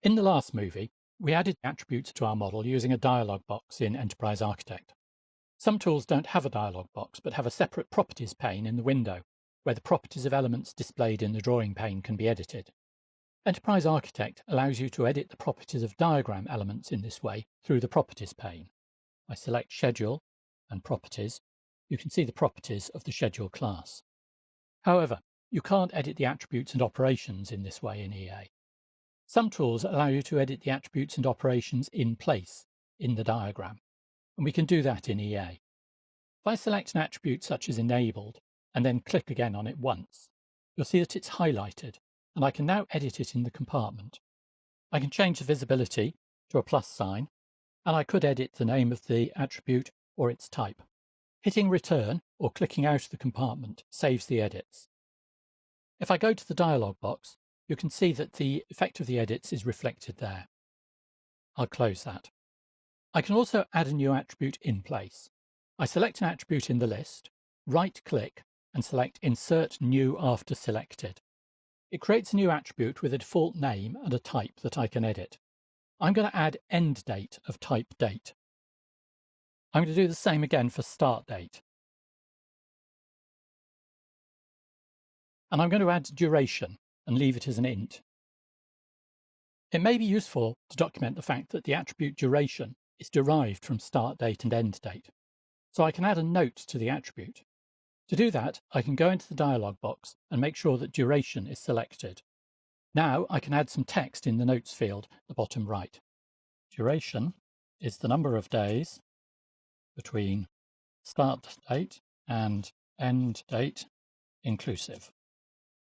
In the last movie, we added attributes to our model using a dialog box in Enterprise Architect. Some tools don't have a dialog box, but have a separate properties pane in the window, where the properties of elements displayed in the drawing pane can be edited. Enterprise Architect allows you to edit the properties of diagram elements in this way through the properties pane. I select Schedule and Properties. You can see the properties of the Schedule class. However, you can't edit the attributes and operations in this way in EA. Some tools allow you to edit the attributes and operations in place in the diagram, and we can do that in EA. If I select an attribute such as Enabled and then click again on it once, you'll see that it's highlighted, and I can now edit it in the compartment. I can change the visibility to a plus sign, and I could edit the name of the attribute or its type. Hitting Return or clicking out of the compartment saves the edits. If I go to the dialog box, you can see that the effect of the edits is reflected there. I'll close that. I can also add a new attribute in place. I select an attribute in the list, right-click, and select Insert New after selected. It creates a new attribute with a default name and a type that I can edit. I'm going to add end date of type date. I'm going to do the same again for start date. And I'm going to add duration and leave it as an int. It may be useful to document the fact that the attribute duration is derived from start date and end date, so I can add a note to the attribute. To do that, I can go into the dialog box and make sure that duration is selected. Now I can add some text in the notes field at the bottom right. Duration is the number of days between start date and end date inclusive.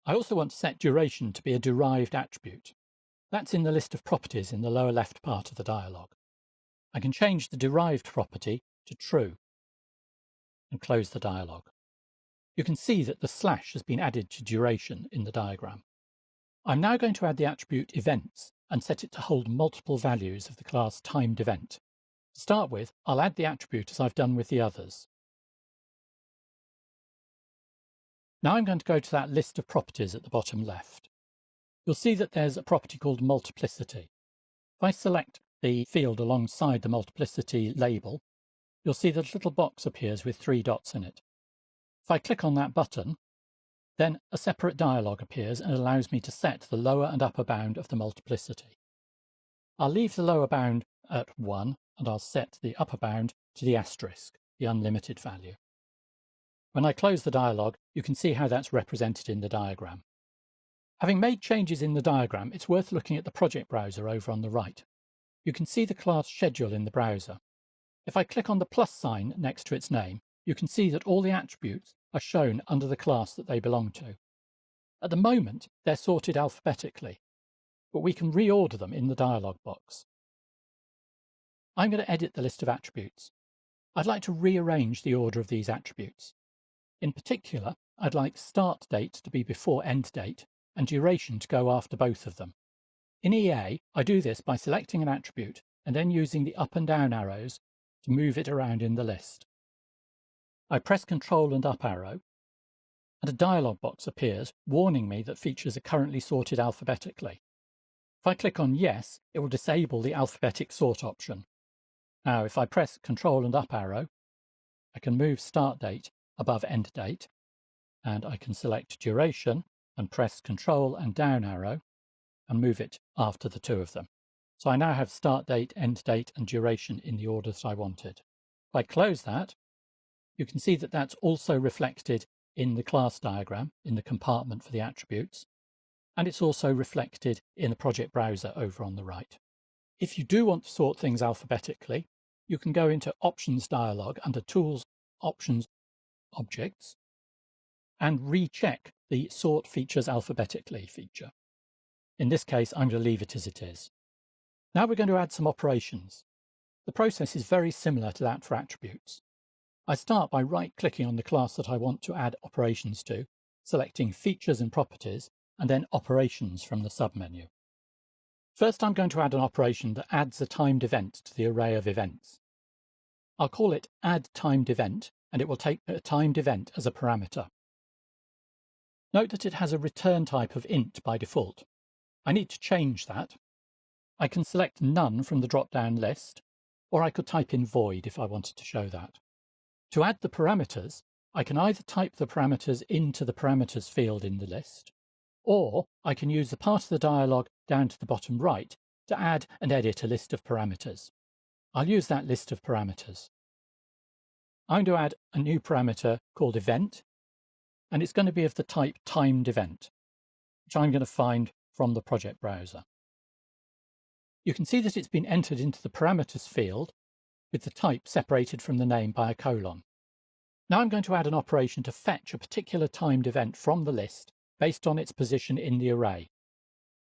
I also want to set duration to be a derived attribute. That's in the list of properties in the lower left part of the dialog. I can change the derived property to true and close the dialog. You can see that the slash has been added to duration in the diagram. I'm now going to add the attribute events and set it to hold multiple values of the class timed event. To start with, I'll add the attribute as I've done with the others. Now I'm going to go to that list of properties at the bottom left. You'll see that there's a property called multiplicity. If I select the field alongside the multiplicity label, you'll see that a little box appears with 3 dots in it. If I click on that button, then a separate dialog appears and allows me to set the lower and upper bound of the multiplicity. I'll leave the lower bound at 1 and I'll set the upper bound to the asterisk, the unlimited value. When I close the dialog, you can see how that's represented in the diagram. Having made changes in the diagram, it's worth looking at the project browser over on the right. You can see the class schedule in the browser. If I click on the plus sign next to its name, you can see that all the attributes are shown under the class that they belong to. At the moment, they're sorted alphabetically, but we can reorder them in the dialog box. I'm going to edit the list of attributes. I'd like to rearrange the order of these attributes. In particular, I'd like start date to be before end date and duration to go after both of them. In EA, I do this by selecting an attribute and then using the up and down arrows to move it around in the list. I press Ctrl and up arrow, and a dialog box appears warning me that features are currently sorted alphabetically. If I click on Yes, it will disable the alphabetic sort option. Now, if I press Ctrl and up arrow, I can move start date above end date, and I can select duration and press Ctrl and down arrow and move it after the two of them. So I now have start date, end date, and duration in the order that I wanted. If I close that, you can see that that's also reflected in the class diagram, in the compartment for the attributes, and it's also reflected in the project browser over on the right. If you do want to sort things alphabetically, you can go into Options dialog under Tools, Options, Objects, and recheck the Sort Features Alphabetically feature. In this case, I'm going to leave it as it is. Now we're going to add some operations. The process is very similar to that for attributes. I start by right-clicking on the class that I want to add operations to, selecting Features and Properties, and then Operations from the submenu. First, I'm going to add an operation that adds a timed event to the array of events. I'll call it Add Timed Event, and it will take a timed event as a parameter. Note that it has a return type of int by default. I need to change that. I can select none from the drop-down list, or I could type in void if I wanted to show that. To add the parameters, I can either type the parameters into the parameters field in the list, or I can use the part of the dialog down to the bottom right to add and edit a list of parameters. I'll use that list of parameters. I'm going to add a new parameter called event, and it's going to be of the type timed event, which I'm going to find from the project browser. You can see that it's been entered into the parameters field with the type separated from the name by a colon. Now I'm going to add an operation to fetch a particular timed event from the list based on its position in the array.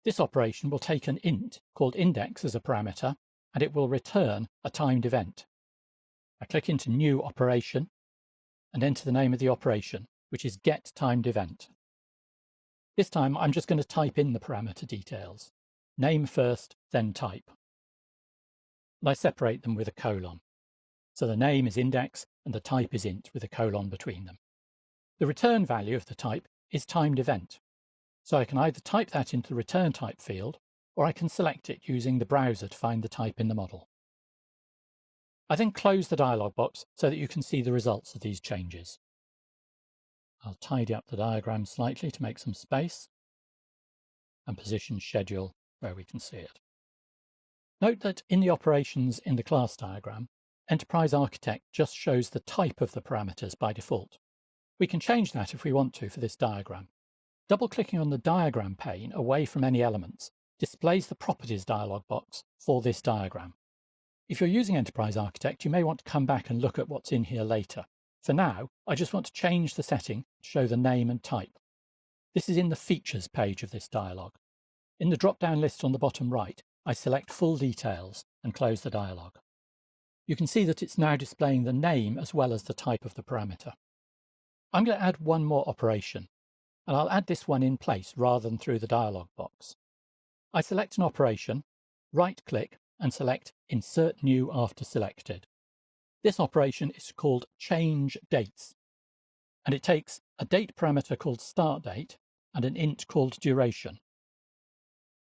This operation will take an int called index as a parameter, and it will return a timed event. I click into New Operation and enter the name of the operation, which is getTimedEvent. This time I'm just going to type in the parameter details. Name first, then type. And I separate them with a colon. So the name is index and the type is int with a colon between them. The return value of the type is timed event. So I can either type that into the return type field, or I can select it using the browser to find the type in the model. I then close the dialog box so that you can see the results of these changes. I'll tidy up the diagram slightly to make some space and position schedule where we can see it. Note that in the operations in the class diagram, Enterprise Architect just shows the type of the parameters by default. We can change that if we want to for this diagram. Double-clicking on the diagram pane away from any elements displays the properties dialog box for this diagram. If you're using Enterprise Architect, you may want to come back and look at what's in here later. For now, I just want to change the setting to show the name and type. This is in the Features page of this dialog. In the drop-down list on the bottom right, I select Full Details and close the dialog. You can see that it's now displaying the name as well as the type of the parameter. I'm going to add one more operation, and I'll add this one in place rather than through the dialog box. I select an operation, right-click, and select Insert New after selected. This operation is called Change Dates, and it takes a date parameter called start date and an int called duration.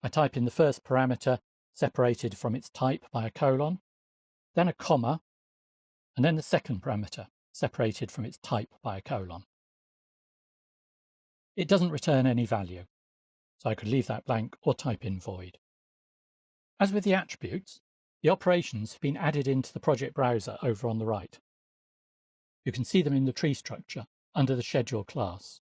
I type in the first parameter separated from its type by a colon, then a comma, and then the second parameter separated from its type by a colon. It doesn't return any value, so I could leave that blank or type in void. As with the attributes, the operations have been added into the project browser over on the right. You can see them in the tree structure under the schedule class.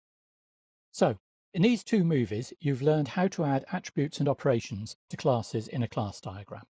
So, in these two movies, you've learned how to add attributes and operations to classes in a class diagram.